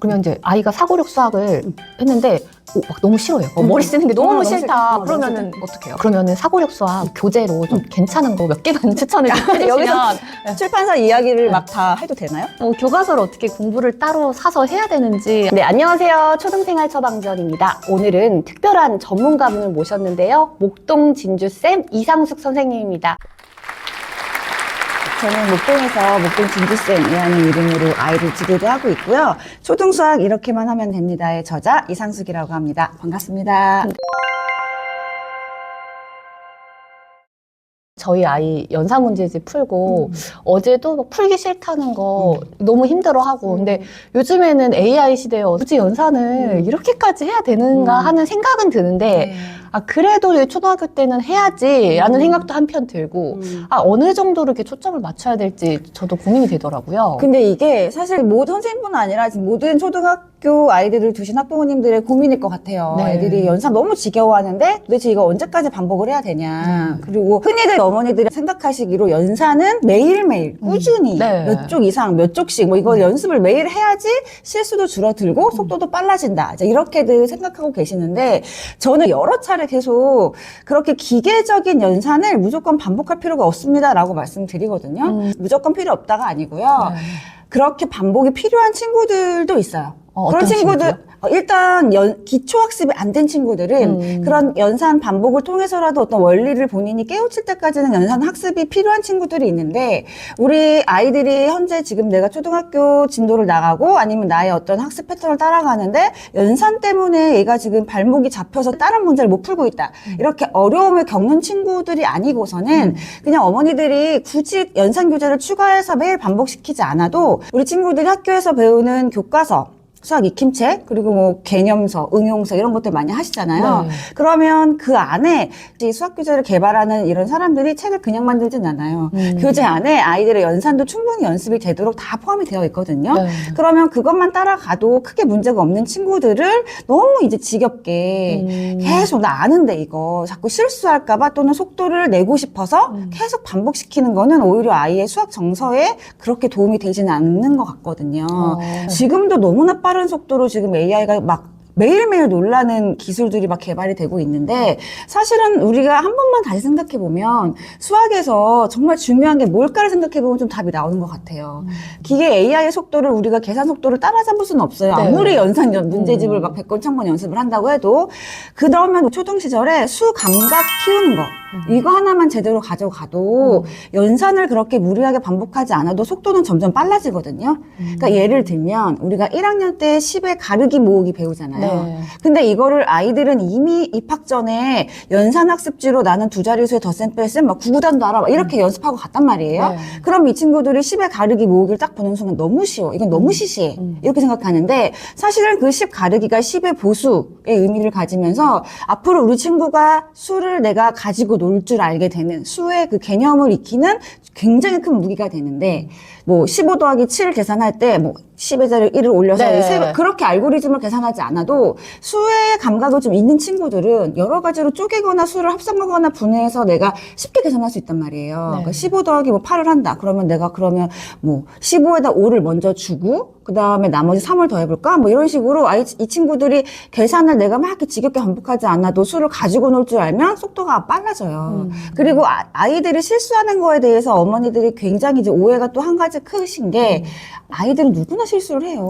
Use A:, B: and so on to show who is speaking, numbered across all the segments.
A: 그러면 이제 아이가 사고력 수학을 했는데 막 너무 싫어요. 머리 쓰는 게 너무 싫다. 그러면은 어떻게 해요? 그러면은 사고력 수학 교재로 좀 괜찮은 거 몇 개만 추천을 해주시면
B: 여기서 출판사 이야기를 막 다 해도 되나요?
A: 교과서를 어떻게 공부를 따로 사서 해야 되는지.
C: 네, 안녕하세요. 초등생활 처방전입니다. 오늘은 특별한 전문가분을 모셨는데요. 목동 진주쌤 이상숙 선생님입니다.
B: 저는 목동에서 목동 진주쌤이라는 이름으로 아이를 지도도 하고 있고요. 초등수학 이렇게만 하면 됩니다의 저자 이상숙이라고 합니다. 반갑습니다.
A: 저희 아이 연산 문제집 풀고 어제도 막 풀기 싫다는 거 너무 힘들어하고 근데 요즘에는 AI 시대에 굳이 연산을 이렇게까지 해야 되는가 하는 생각은 드는데 그래도 초등학교 때는 해야지 라는 생각도 한편 들고 어느 정도로 이렇게 초점을 맞춰야 될지 저도 고민이 되더라고요.
B: 근데 이게 사실 모든 선생님뿐 아니라 지금 모든 초등학교 아이들을 두신 학부모님들의 고민일 것 같아요.
A: 네.
B: 애들이 연산 너무 지겨워하는데 도대체 이거 언제까지 반복을 해야 되냐. 그리고 흔히들 어머니들이 생각하시기로 연산은 매일매일 꾸준히
A: 네.
B: 몇 쪽 이상 몇 쪽씩 뭐 이거 연습을 매일 해야지 실수도 줄어들고 속도도 빨라진다. 이제 이렇게들 생각하고 계시는데 저는 여러 차례 계속 그렇게 기계적인 연산을 무조건 반복할 필요가 없습니다라고 말씀드리거든요. 무조건 필요 없다가 아니고요. 그렇게 반복이 필요한 친구들도 있어요. 그런
A: 어떤
B: 친구들
A: 친구들요?
B: 일단 기초학습이 안 된 친구들은 그런 연산 반복을 통해서라도 어떤 원리를 본인이 깨우칠 때까지는 연산 학습이 필요한 친구들이 있는데 우리 아이들이 현재 지금 내가 초등학교 진도를 나가고 아니면 나의 어떤 학습 패턴을 따라가는데 연산 때문에 얘가 지금 발목이 잡혀서 다른 문제를 못 풀고 있다. 이렇게 어려움을 겪는 친구들이 아니고서는 그냥 어머니들이 굳이 연산 교재를 추가해서 매일 반복시키지 않아도 우리 친구들이 학교에서 배우는 교과서 수학 익힘책, 그리고 뭐 개념서, 응용서 이런 것들 많이 하시잖아요.
A: 네.
B: 그러면 그 안에 이 수학 교재를 개발하는 이런 사람들이 책을 그냥 만들진 않아요. 교재 안에 아이들의 연산도 충분히 연습이 되도록 다 포함이 되어 있거든요.
A: 네.
B: 그러면 그것만 따라가도 크게 문제가 없는 친구들을 너무 이제 지겹게 계속 나 아는데 이거 자꾸 실수할까봐 또는 속도를 내고 싶어서 계속 반복시키는 거는 오히려 아이의 수학 정서에 그렇게 도움이 되지는 않는 것 같거든요. 지금도 너무나 빠른 속도로 지금 AI가 막 매일매일 놀라는 기술들이 막 개발이 되고 있는데 사실은 우리가 한 번만 다시 생각해보면 수학에서 정말 중요한 게 뭘까를 생각해보면 좀 답이 나오는 것 같아요. 기계 AI의 속도를 우리가 계산 속도를 따라잡을 수는 없어요.
A: 네.
B: 아무리 연산 문제집을 막 100권, 1000권 연습을 한다고 해도 그러면 초등 시절에 수 감각 키우는 거 이거 하나만 제대로 가져가도 연산을 그렇게 무리하게 반복하지 않아도 속도는 점점 빨라지거든요. 그러니까 예를 들면 우리가 1학년 때 10의 가르기 모으기 배우잖아요.
A: 네.
B: 근데 이거를 아이들은 이미 입학 전에 연산 학습지로 나는 두 자릿수의 덧셈 뺄셈 막 구구단도 알아 막 이렇게 연습하고 갔단 말이에요.
A: 네.
B: 그럼 이 친구들이 10의 가르기 모으기를 딱 보는 순간 너무 쉬워. 이건 너무 시시해. 이렇게 생각하는데 사실은 그 10 가르기가 10의 보수의 의미를 가지면서 앞으로 우리 친구가 수를 내가 가지고 놀 줄 알게 되는 수의 그 개념을 익히는 굉장히 큰 무기가 되는데 뭐 15 더하기 7 계산할 때 뭐 10의 자리를 1을 올려서
A: 네.
B: 그렇게 알고리즘을 계산하지 않아도 수의 감각을 좀 있는 친구들은 여러 가지로 쪼개거나 수를 합성하거나 분해해서 내가 쉽게 계산할 수 있단 말이에요. 그러니까 15 더하기 뭐 8을 한다. 그러면 내가 그러면 뭐 15에다 5를 먼저 주고 그 다음에 나머지 3을 더해볼까? 뭐 이런 식으로 이 친구들이 계산을 내가 막 이렇게 지겹게 반복하지 않아도 수를 가지고 놀 줄 알면 속도가 빨라져요. 그리고 아이들이 실수하는 거에 대해서 어머니들이 굉장히 이제 오해가 또 한 가지 크신 게 아이들은 누구나 실수를 해요.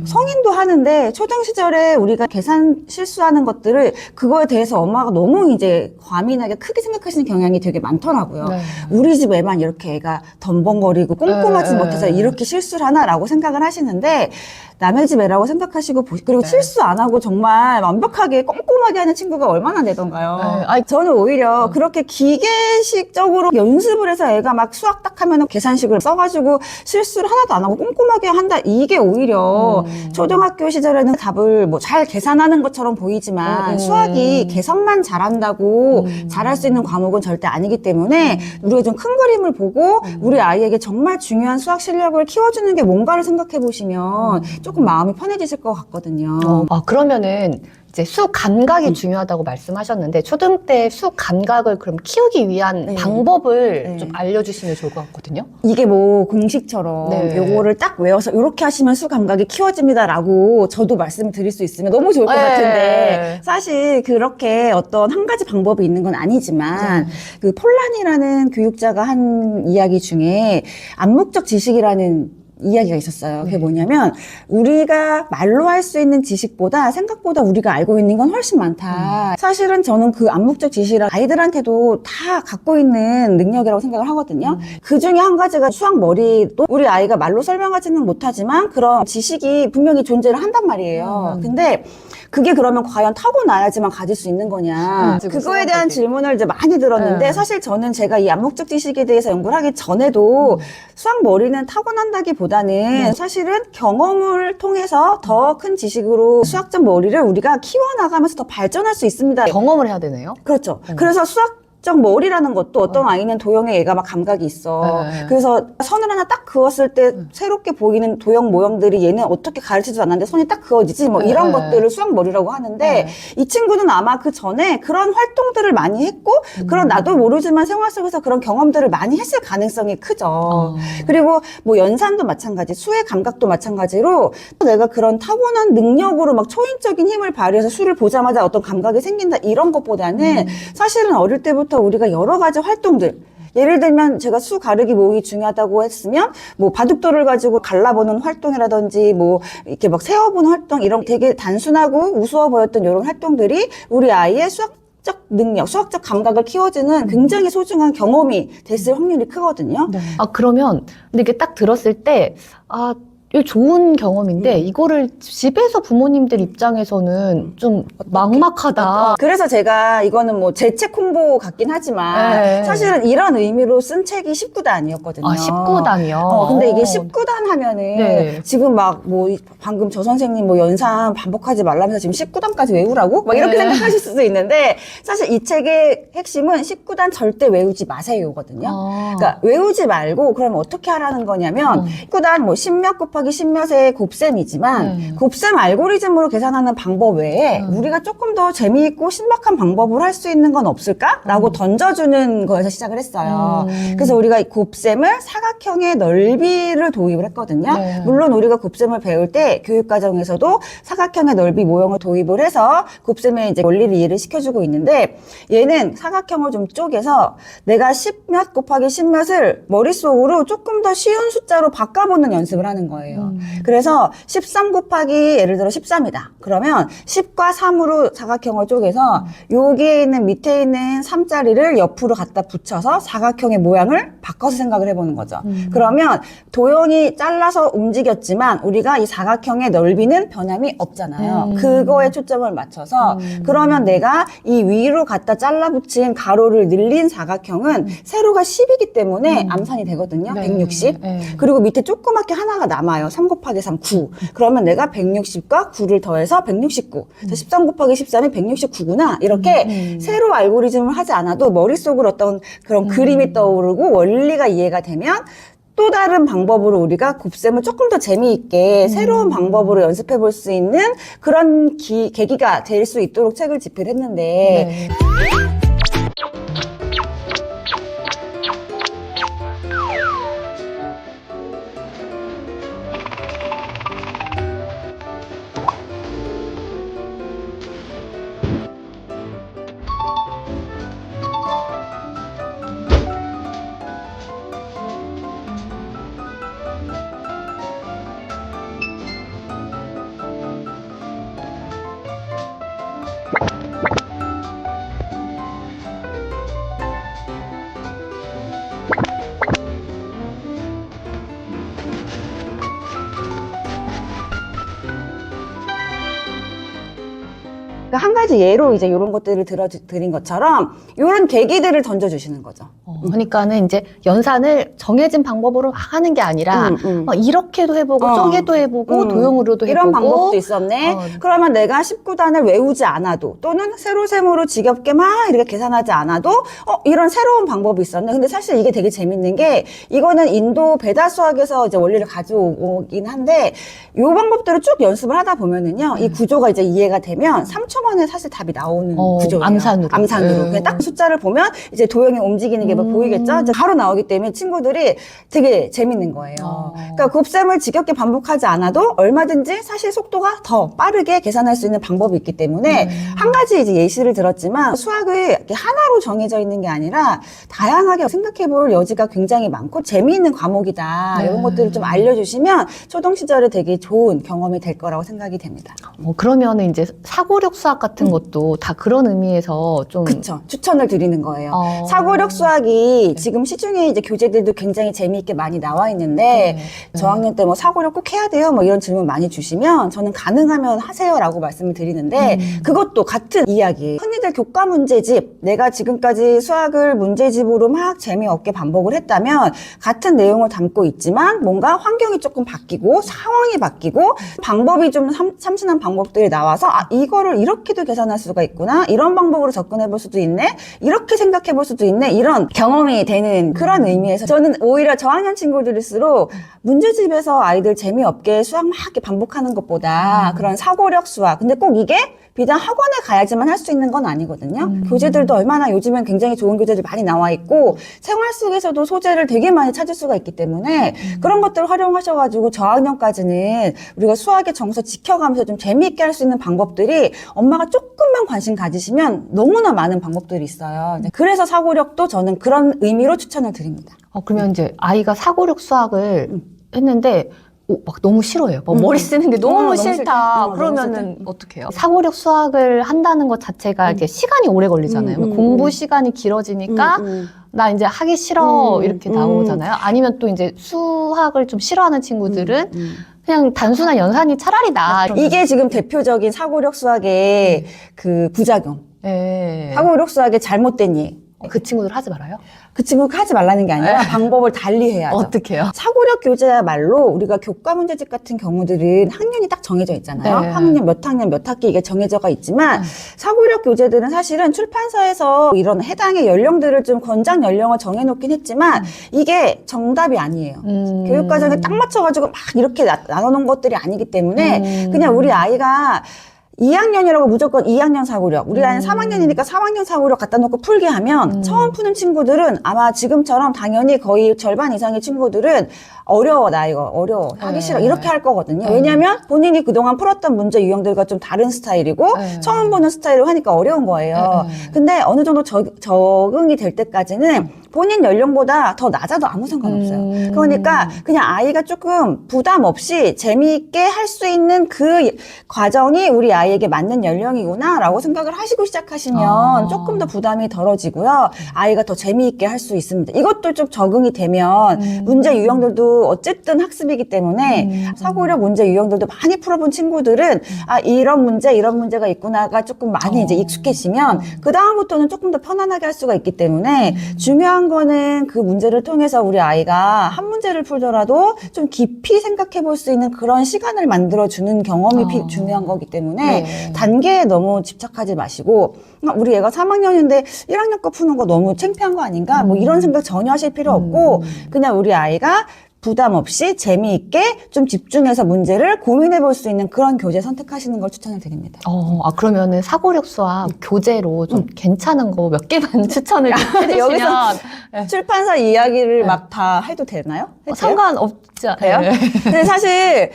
B: 성인도 하는데 초등 시절에 우리가 계산 실수하는 것들을 그거에 대해서 엄마가 너무 이제 과민하게 크게 생각하시는 경향이 되게 많더라고요.
A: 네.
B: 우리 집 애만 이렇게 애가 덤벙거리고 꼼꼼하지
A: 네.
B: 못해서 이렇게 실수를 하나라고 생각을 하시는데 남의 집 애라고 생각하시고 그리고 실수 안 하고 정말 완벽하게 꼼꼼하게 하는 친구가 얼마나 되던가요? 저는 오히려 그렇게 기계식적으로 연습을 해서 애가 막 수학 딱 하면은 계산식을 써가지고 실수를 하나도 안 하고 꼼꼼하게 한다. 이게 오히려 초등학교 시절에는 답을 뭐 잘 계산하는 것처럼 보이지만 수학이 계산만 잘한다고 잘할 수 있는 과목은 절대 아니기 때문에 우리가 좀 큰 그림을 보고 우리 아이에게 정말 중요한 수학 실력을 키워주는 게 뭔가를 생각해 보시면 조금 마음이 편해지실 것 같거든요.
A: 그러면은 이제 수 감각이 중요하다고 말씀하셨는데 초등 때 수 감각을 그럼 키우기 위한
B: 네.
A: 방법을
B: 네.
A: 좀 알려주시면 좋을 것 같거든요.
B: 이게 뭐 공식처럼
A: 네.
B: 요거를 딱 외워서 이렇게 하시면 수 감각이 키워집니다라고 저도 말씀을 드릴 수 있으면 너무 좋을 것
A: 네.
B: 같은데 사실 그렇게 어떤 한 가지 방법이 있는 건 아니지만 그 폴란이라는 교육자가 한 이야기 중에 암묵적 지식이라는 이야기가 있었어요. 그게 뭐냐면 우리가 말로 할 수 있는 지식보다 생각보다 우리가 알고 있는 건 훨씬 많다. 사실은 저는 그 암묵적 지식이라 아이들한테도 다 갖고 있는 능력이라고 생각을 하거든요. 그 중에 한 가지가 수학 머리도 우리 아이가 말로 설명하지는 못하지만 그런 지식이 분명히 존재를 한단 말이에요. 근데 그게 그러면 과연 타고나야지만 가질 수 있는 거냐. 그거에 대한 질문을 이제 많이 들었는데 사실 저는 제가 이 암묵적 지식에 대해서 연구를 하기 전에도 수학 머리는 타고난다기보다는 사실은 경험을 통해서 더 큰 지식으로 수학적 머리를 우리가 키워나가면서 더 발전할 수 있습니다.
A: 경험을 해야 되네요.
B: 그렇죠. 그래서 수학적 머리라는 것도 어떤 아이는 도형에 얘가 막 감각이 있어.
A: 네.
B: 그래서 선을 하나 딱 그었을 때 새롭게 보이는 도형 모형들이 얘는 어떻게 가르치지도 않았는데 손이 딱 그어지지 뭐 이런 것들을 수학 머리라고 하는데 이 친구는 아마 그 전에 그런 활동들을 많이 했고 그런 나도 모르지만 생활 속에서 그런 경험들을 많이 했을 가능성이 크죠. 그리고 뭐 연산도 마찬가지, 수의 감각도 마찬가지로 내가 그런 타고난 능력으로 막 초인적인 힘을 발휘해서 수를 보자마자 어떤 감각이 생긴다 이런 것보다는 사실은 어릴 때부터 우리가 여러 가지 활동들 예를 들면 제가 수 가르기 모으기 중요하다고 했으면 뭐 바둑돌을 가지고 갈라보는 활동이라든지 뭐 이렇게 막 세어보는 활동 이런 되게 단순하고 우스워 보였던 이런 활동들이 우리 아이의 수학적 능력, 수학적 감각을 키워주는 굉장히 소중한 경험이 됐을 확률이 크거든요.
A: 그러면 근데 이게 딱 들었을 때 이거 좋은 경험인데 이거를 집에서 부모님들 입장에서는 좀 막막하다.
B: 그래서 제가 이거는 뭐 제 책 홍보 같긴 하지만
A: 네.
B: 사실은 이런 의미로 쓴 책이 19단이었거든요.
A: 19단이요.
B: 근데 이게 19단 하면은
A: 네.
B: 지금 막 뭐 방금 저 선생님 뭐 연산 반복하지 말라면서 지금 19단까지 외우라고? 막 이렇게 생각하실 수도 있는데 사실 이 책의 핵심은 19단 절대 외우지 마세요거든요. 그러니까 외우지 말고 그러면 어떻게 하라는 거냐면 19단 뭐 10몇 곱하기 10몇의 곱셈이지만 곱셈 알고리즘으로 계산하는 방법 외에 우리가 조금 더 재미있고 신박한 방법을 할 수 있는 건 없을까? 라고 던져주는 거에서 시작을 했어요. 그래서 우리가 이 곱셈을 사각형의 넓이를 도입을 했거든요. 물론 우리가 곱셈을 배울 때 교육과정에서도 사각형의 넓이 모형을 도입을 해서 곱셈의 이제 원리를 이해를 시켜주고 있는데 얘는 사각형을 좀 쪼개서 내가 10몇 곱하기 10몇을 머릿속으로 조금 더 쉬운 숫자로 바꿔보는 연습을 하는 거예요. 그래서 13 곱하기 예를 들어 13이다. 그러면 10과 3으로 사각형을 쪼개서 여기에 있는 밑에 있는 3자리를 옆으로 갖다 붙여서 사각형의 모양을 바꿔서 생각을 해보는 거죠. 그러면 도형이 잘라서 움직였지만 우리가 이 사각형의 넓이는 변함이 없잖아요. 그거에 초점을 맞춰서 그러면 내가 이 위로 갖다 잘라 붙인 가로를 늘린 사각형은 세로가 10이기 때문에 암산이 되거든요. 160. 그리고 밑에 조그맣게 하나가 남아요. 3 곱하기 3, 9. 그러면 내가 160과 9를 더해서 169. 13 곱하기 13이 169구나. 이렇게 세로 알고리즘을 하지 않아도 머릿속으로 어떤 그런 그림이 떠오르고 원리가 이해가 되면 또 다른 방법으로 우리가 곱셈을 조금 더 재미있게 새로운 방법으로 연습해 볼 수 있는 그런 계기가 될 수 있도록 책을 집필 했는데 한 가지 예로 이제 이런 것들을 들어드린 것처럼 이런 계기들을 던져주시는 거죠.
A: 그러니까는 이제 연산을 정해진 방법으로 막 하는 게 아니라 이렇게도 해보고 쪼개도 해보고 도형으로도
B: 이런
A: 해보고
B: 방법도 있었네. 그러면 내가 19단을 외우지 않아도 또는 세로셈으로 지겹게 막 이렇게 계산하지 않아도 이런 새로운 방법이 있었네. 근데 사실 이게 되게 재밌는 게 이거는 인도 베다 수학에서 이제 원리를 가져오긴 한데 이 방법들을 쭉 연습을 하다 보면은요. 이 구조가 이제 이해가 되면 3초 10초 만에 사실 답이 나오는 구조예요.
A: 암산으로.
B: 그냥 딱 숫자를 보면 이제 도형이 움직이는 게 뭐 보이겠죠? 이제 바로 나오기 때문에 친구들이 되게 재밌는 거예요. 그러니까 곱셈을 지겹게 반복하지 않아도 얼마든지 사실 속도가 더 빠르게 계산할 수 있는 방법이 있기 때문에 한 가지 이제 예시를 들었지만 수학을 이렇게 하나로 정해져 있는 게 아니라 다양하게 생각해 볼 여지가 굉장히 많고 재미있는 과목이다. 이런 것들을 좀 알려주시면 초등 시절에 되게 좋은 경험이 될 거라고 생각이 됩니다.
A: 그러면은 이제 사고력 수학 같은 것도 다 그런 의미에서 좀.
B: 그쵸. 추천을 드리는 거예요. 사고력 수학이 지금 시중에 이제 교재들도 굉장히 재미있게 많이 나와 있는데 저학년 때 뭐 사고력 꼭 해야 돼요? 뭐 이런 질문 많이 주시면 저는 가능하면 하세요라고 말씀을 드리는데 그것도 같은 이야기. 흔히들 교과 문제집, 내가 지금까지 수학을 문제집으로 막 재미없게 반복을 했다면 같은 내용을 담고 있지만 뭔가 환경이 조금 바뀌고 상황이 바뀌고 방법이 좀 참신한 방법들이 나와서 아, 이거를 이렇게도 계산할 수가 있구나. 이런 방법으로 접근해 볼 수도 있네. 이렇게 생각해 볼 수도 있네. 이런 경험이 되는 그런 의미에서 저는 오히려 저학년 친구들일수록 문제집에서 아이들 재미없게 수학 막 이렇게 반복하는 것보다 그런 사고력 수학. 근데 꼭 이게 비단 학원에 가야지만 할 수 있는 건 아니거든요. 교재들도 얼마나 요즘엔 굉장히 좋은 교재들 많이 나와 있고 생활 속에서도 소재를 되게 많이 찾을 수가 있기 때문에 그런 것들을 활용하셔가지고 저학년까지는 우리가 수학의 정서 지켜가면서 좀 재미있게 할 수 있는 방법들이 엄마가 조금만 관심 가지시면 너무나 많은 방법들이 있어요. 그래서 사고력도 저는 그런 의미로 추천을 드립니다.
A: 그러면 이제 아이가 사고력 수학을 했는데 막 너무 싫어해요. 막 머리 쓰는 게 너무
B: 너무
A: 싫다.
B: 싫다.
A: 그러면은 어떻게 해요? 사고력 수학을 한다는 것 자체가 이렇게 시간이 오래 걸리잖아요. 공부 시간이 길어지니까 나 이제 하기 싫어 이렇게 나오잖아요. 아니면 또 이제 수학을 좀 싫어하는 친구들은 그냥 단순한 연산이 차라리 나아.
B: 이게 지금 대표적인 사고력 수학의 그 부작용.
A: 네.
B: 사고력 수학의 잘못된 예.
A: 그 친구들 하지 말아요?
B: 그 친구가 하지 말라는 게 아니라 방법을 달리 해야죠.
A: 어떻게 해요?
B: 사고력 교재야말로 우리가 교과 문제집 같은 경우들은 학년이 딱 정해져 있잖아요.
A: 네.
B: 학년 몇 학기 이게 정해져가 있지만 사고력 교재들은 사실은 출판사에서 이런 해당의 연령들을 좀 권장 연령을 정해놓긴 했지만 이게 정답이 아니에요. 교육과정에 딱 맞춰가지고 막 이렇게 나눠놓은 것들이 아니기 때문에 그냥 우리 아이가 2학년이라고 무조건 2학년 사고력, 우리 아이는 3학년이니까 3학년 사고력 갖다 놓고 풀게 하면 처음 푸는 친구들은 아마 지금처럼 당연히 거의 절반 이상의 친구들은 어려워, 나 이거 어려워, 하기 싫어 이렇게 할 거거든요. 왜냐하면 본인이 그동안 풀었던 문제 유형들과 좀 다른 스타일이고 처음 보는 스타일을 하니까 어려운 거예요. 근데 어느 정도 적응이 될 때까지는 본인 연령보다 더 낮아도 아무 상관없어요. 그러니까 그냥 아이가 조금 부담 없이 재미있게 할 수 있는 그 과정이 우리 아이에게 맞는 연령이구나 라고 생각을 하시고 시작하시면 조금 더 부담이 덜어지고요. 아이가 더 재미있게 할 수 있습니다. 이것도 좀 적응이 되면 문제 유형들도 어쨌든 학습이기 때문에 사고력 문제 유형들도 많이 풀어본 친구들은 아 이런 문제가 있구나가 조금 많이 이제 익숙해지면 그 다음부터는 조금 더 편안하게 할 수가 있기 때문에 중요한 거는 그 문제를 통해서 우리 아이가 한 문제를 풀더라도 좀 깊이 생각해 볼 수 있는 그런 시간을 만들어주는 경험이 중요한 거기 때문에 단계에 너무 집착하지 마시고 우리 애가 3학년인데 1학년 거 푸는 거 너무 창피한 거 아닌가? 뭐 이런 생각 전혀 하실 필요 없고 그냥 우리 아이가 부담 없이 재미있게 좀 집중해서 문제를 고민해 볼 수 있는 그런 교재 선택하시는 걸 추천을 드립니다.
A: 그러면은 사고력 수학 교재로 좀 괜찮은 거 몇 개만 추천을 해주시면
B: 여기서 출판사 이야기를 막 다 해도 되나요?
A: 상관없지
B: 돼요?
A: 네.
B: 근데 사실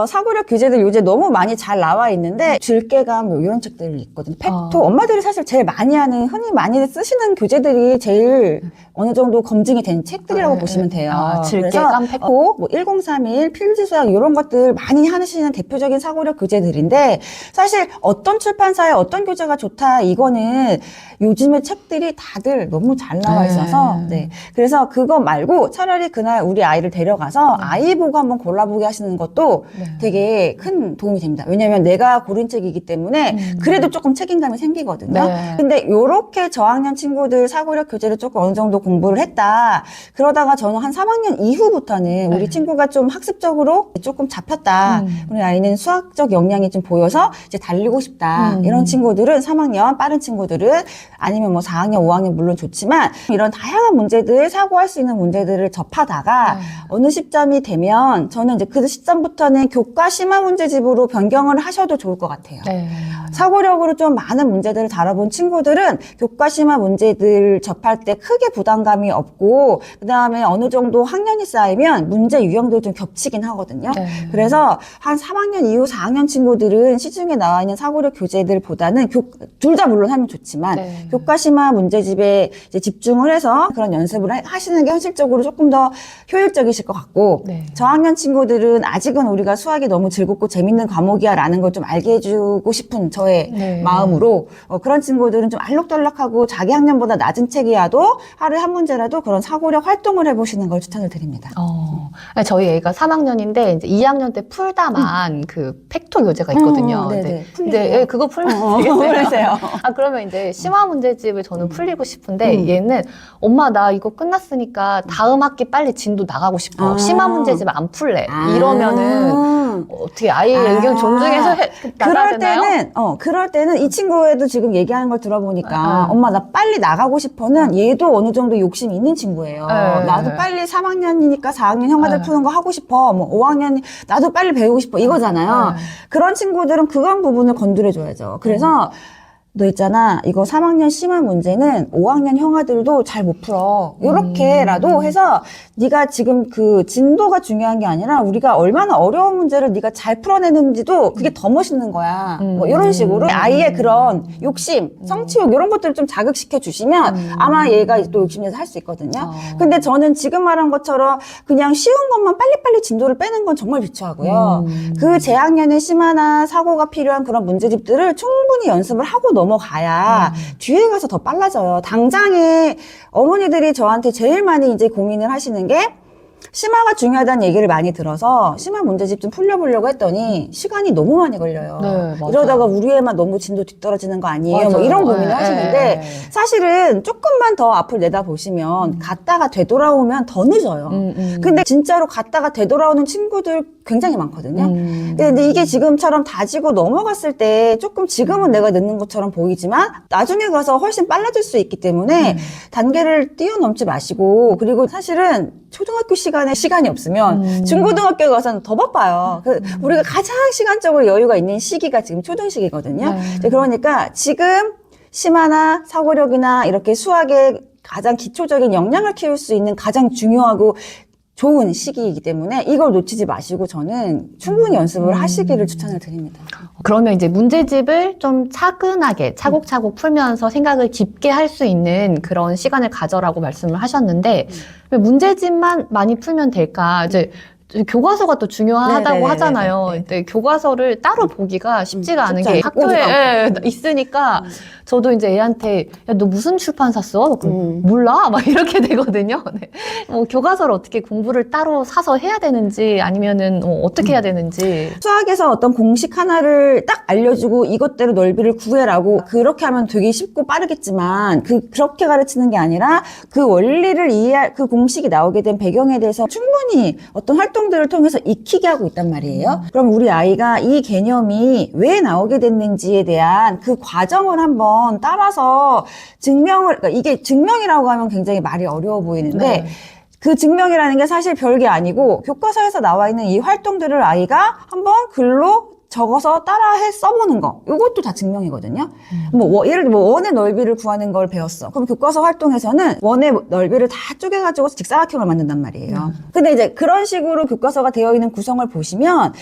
B: 사고력 교재들 요새 너무 많이 잘 나와 있는데 줄개감 뭐 이런 책들이 있거든요. 팩토 엄마들이 사실 제일 많이 하는 흔히 많이 쓰시는 교재들이 제일 어느 정도 검증이 된 책들이라고 보시면 돼요.
A: 줄개감,
B: 팩토, 뭐 1031, 필지수학 이런 것들 많이 하시는 대표적인 사고력 교재들인데 사실 어떤 출판사에 어떤 교재가 좋다 이거는 요즘의 책들이 다들 너무 잘 나와 있어서 그래서 그거 말고 차라리 그날 우리 아이를 데려가서 아이 보고 한번 골라보게 하시는 것도 되게 큰 도움이 됩니다. 왜냐하면 내가 고른 책이기 때문에 그래도 조금 책임감이 생기거든요. 근데 요렇게 저학년 친구들 사고력 교재를 조금 어느 정도 공부를 했다. 그러다가 저는 한 3학년 이후부터는 우리 친구가 좀 학습적으로 조금 잡혔다. 우리 아이는 수학적 역량이 좀 보여서 이제 달리고 싶다. 이런 친구들은 3학년, 빠른 친구들은 아니면 뭐 4학년, 5학년 물론 좋지만 이런 다양한 문제들, 사고할 수 있는 문제들을 접하다가 어느 시점이 되면 저는 이제 그 시점부터 이제부터는 교과 심화 문제집으로 변경을 하셔도 좋을 것 같아요.
A: 네.
B: 사고력으로 좀 많은 문제들을 다뤄본 친구들은 교과 심화 문제들 접할 때 크게 부담감이 없고 그다음에 어느 정도 학년이 쌓이면 문제 유형도 좀 겹치긴 하거든요.
A: 네.
B: 그래서 한 3학년 이후 4학년 친구들은 시중에 나와 있는 사고력 교재들보다는 둘 다 물론 하면 좋지만
A: 네.
B: 교과 심화 문제집에 이제 집중을 해서 그런 연습을 하시는 게 현실적으로 조금 더 효율적이실 것 같고
A: 네.
B: 저학년 친구들은 아직은 우리가 수학이 너무 즐겁고 재밌는 과목이야 라는 걸 좀 알게 해주고 싶은 저의
A: 네.
B: 마음으로 그런 친구들은 좀 알록달록하고 자기 학년보다 낮은 책이라도 하루에 한 문제라도 그런 사고력 활동을 해보시는 걸 추천을 드립니다.
A: 저희 애가 3학년인데 이제 2학년 때 풀다만 그 팩토 교재가 있거든요.
B: 네네.
A: 근데 예, 그거 풀면 되겠네요.
B: 그러세요.
A: 그러면 이제 심화 문제집을 저는 풀리고 싶은데 얘는 엄마 나 이거 끝났으니까 다음 학기 빨리 진도 나가고 싶어. 심화 문제집 안 풀래. 이러면은 어떻게 아이의 의견 존중해서 나가야 되나요?
B: 그럴 때는 이 친구에도 지금 얘기하는 걸 들어보니까 엄마 나 빨리 나가고 싶어는 얘도 어느 정도 욕심이 있는 친구예요. 나도 빨리 3학년이니까 4학년 형아들 푸는 거 하고 싶어. 뭐 5학년 나도 빨리 배우고 싶어. 이거잖아요. 그런 친구들은 그런 부분을 건드려줘야죠. 그래서 너 있잖아. 이거 3학년 심화 문제는 5학년 형아들도 잘 못 풀어. 요렇게라도 해서 네가 지금 그 진도가 중요한 게 아니라 우리가 얼마나 어려운 문제를 네가 잘 풀어내는지도 그게 더 멋있는 거야. 뭐 이런 식으로 아이의 그런 욕심, 성취욕 이런 것들을 좀 자극시켜 주시면 아마 얘가 또 욕심내서 할 수 있거든요. 근데 저는 지금 말한 것처럼 그냥 쉬운 것만 빨리빨리 진도를 빼는 건 정말 비추하고요. 그 재학년의 심화나 사고가 필요한 그런 문제집들을 충분히 연습을 하고 넘어가야 뒤에 가서 더 빨라져요. 당장에 어머니들이 저한테 제일 많이 이제 고민을 하시는 게 심화가 중요하다는 얘기를 많이 들어서 심화 문제집 좀 풀려보려고 했더니 시간이 너무 많이 걸려요.
A: 네, 맞아요.
B: 이러다가 우리 애만 너무 진도 뒤떨어지는 거 아니에요? 뭐
A: 맞아요.
B: 이런 고민을
A: 네,
B: 하시는데
A: 네.
B: 사실은 조금만 더 앞을 내다보시면 갔다가 되돌아오면 더 늦어요. 근데 진짜로 갔다가 되돌아오는 친구들 굉장히 많거든요. 근데 이게 지금처럼 다지고 넘어갔을 때 조금 지금은 내가 늦는 것처럼 보이지만 나중에 가서 훨씬 빨라질 수 있기 때문에 단계를 뛰어넘지 마시고 그리고 사실은 초등학교 시간이 없으면 중고등학교 가서는 더 바빠요. 우리가 가장 시간적으로 여유가 있는 시기가 지금 초등시기거든요. 이제 그러니까 지금 심화나 사고력이나 이렇게 수학의 가장 기초적인 역량을 키울 수 있는 가장 중요하고 좋은 시기이기 때문에 이걸 놓치지 마시고 저는 충분히 연습을 하시기를 추천을 드립니다.
A: 그러면 이제 문제집을 좀 차근하게 차곡차곡 풀면서 생각을 깊게 할 수 있는 그런 시간을 가져라고 말씀을 하셨는데 왜 문제집만 많이 풀면 될까? 이제 교과서가 또 중요하다고
B: 네네네네.
A: 하잖아요.
B: 네.
A: 근데 교과서를 따로 보기가 쉽지가 않은
B: 쉽지
A: 게
B: 않고
A: 학교에 있으니까 저도 이제 애한테 야, 너 무슨 출판 샀어? 몰라? 막 이렇게 되거든요. 네. 교과서를 어떻게 공부를 따로 사서 해야 되는지 아니면은 어떻게 해야 되는지.
B: 수학에서 어떤 공식 하나를 딱 알려주고 이것대로 넓이를 구해라고 그렇게 하면 되게 쉽고 빠르겠지만 그렇게 가르치는 게 아니라 그 원리를 이해할 그 공식이 나오게 된 배경에 대해서 충분히 어떤 활동들을 통해서 익히게 하고 있단 말이에요. 그럼 우리 아이가 이 개념이 왜 나오게 됐는지에 대한 그 과정을 한번 따라서 그러니까 이게 증명이라고 하면 굉장히 말이 어려워 보이는데
A: 네.
B: 그 증명이라는 게 사실 별게 아니고 교과서에서 나와 있는 이 활동들을 아이가 한번 글로 적어서 따라해 써보는 거. 이것도 다 증명이거든요. 예를 들어 원의 넓이를 구하는 걸 배웠어. 그럼 교과서 활동에서는 원의 넓이를 다 쪼개가지고 직사각형을 만든단 말이에요. 근데 이제 그런 식으로 교과서가 되어 있는 구성을 보시면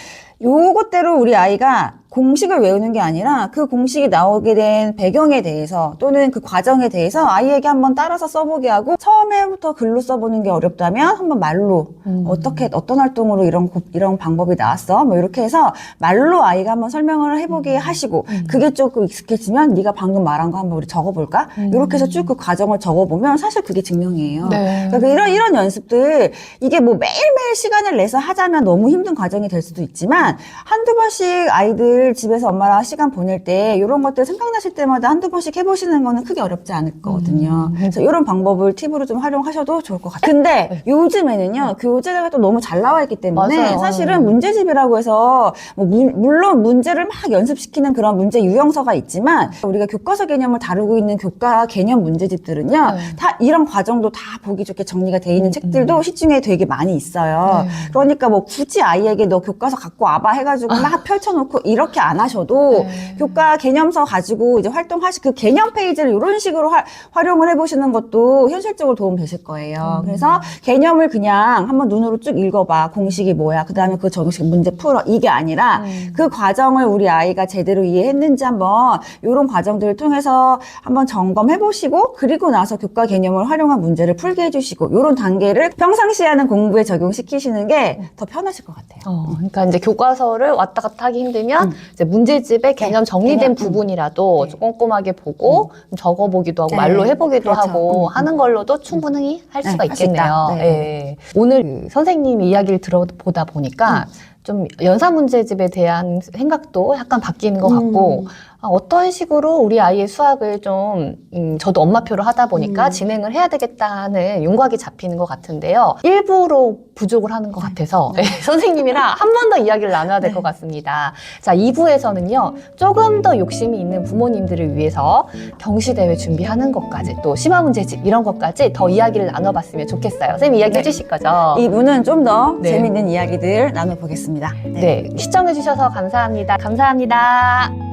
B: 요것대로 우리 아이가 공식을 외우는 게 아니라 그 공식이 나오게 된 배경에 대해서 또는 그 과정에 대해서 아이에게 한번 따라서 써보게 하고 처음에부터 글로 써보는 게 어렵다면 한번 말로 어떤 활동으로 이런 방법이 나왔어 뭐 이렇게 해서 말로 아이가 한번 설명을 해보게 하시고 그게 조금 익숙해지면 네가 방금 말한 거 한번 우리 적어볼까? 이렇게 해서 쭉 그 과정을 적어보면 사실 그게 증명이에요.
A: 네.
B: 그러니까 이런 연습들 이게 뭐 매일매일 시간을 내서 하자면 너무 힘든 과정이 될 수도 있지만 한두 번씩 아이들 늘 집에서 엄마랑 시간 보낼 때 이런 것들 생각나실 때마다 한두 번씩 해보시는 거는 크게 어렵지 않을 거거든요. 그래서 이런 방법을 팁으로 좀 활용하셔도 좋을 것 같아요. 근데 요즘에는요, 교재가 또 너무 잘 나와 있기 때문에
A: 맞아요.
B: 사실은 문제집이라고 해서 뭐 물론 문제를 막 연습시키는 그런 문제 유형서가 있지만 우리가 교과서 개념을 다루고 있는 교과 개념 문제집들은요, 다 이런 과정도 다 보기 좋게 정리가 돼 있는 책들도 시중에 되게 많이 있어요. 그러니까 뭐 굳이 아이에게 너 교과서 갖고 와봐 해가지고 막 펼쳐놓고 이렇게 안 하셔도 교과 개념서 가지고 이제 그 개념 페이지를 이런 식으로 활용을 해보시는 것도 현실적으로 도움 되실 거예요. 그래서 개념을 그냥 한번 눈으로 쭉 읽어봐. 공식이 뭐야. 그 다음에 그 정식 문제 풀어. 이게 아니라 그 과정을 우리 아이가 제대로 이해했는지 한번 이런 과정들을 통해서 한번 점검해보시고 그리고 나서 교과 개념을 활용한 문제를 풀게 해주시고 이런 단계를 평상시에 하는 공부에 적용시키시는 게 더 편하실 것 같아요.
A: 그러니까 이제 교과서를 왔다 갔다 하기 힘들면 이제 문제집의 개념 정리된 부분이라도 좀 꼼꼼하게 보고 좀 적어보기도 하고 말로 해보기도
B: 그렇죠.
A: 하고 하는 걸로도 충분히 할 수가
B: 할 수 있다.
A: 있겠네요.
B: 네.
A: 예. 오늘 그 선생님이 이야기를 들어보다 보니까 좀 연산 문제집에 대한 생각도 약간 바뀌는 것 같고 어떤 식으로 우리 아이의 수학을 좀 저도 엄마표로 하다 보니까 진행을 해야 되겠다는 윤곽이 잡히는 것 같은데요. 일부러 부족을 하는 것 같아서 선생님이랑 한 번 더 이야기를 나눠야 될 것 같습니다. 자, 2부에서는요. 조금 더 욕심이 있는 부모님들을 위해서 경시대회 준비하는 것까지 또 심화문제집 이런 것까지 더 이야기를 나눠봤으면 좋겠어요. 선생님 이야기 해주실 거죠?
B: 이분은 좀 더
A: 네.
B: 재밌는 이야기들 나눠보겠습니다.
A: 네, 시청해주셔서 감사합니다. 감사합니다.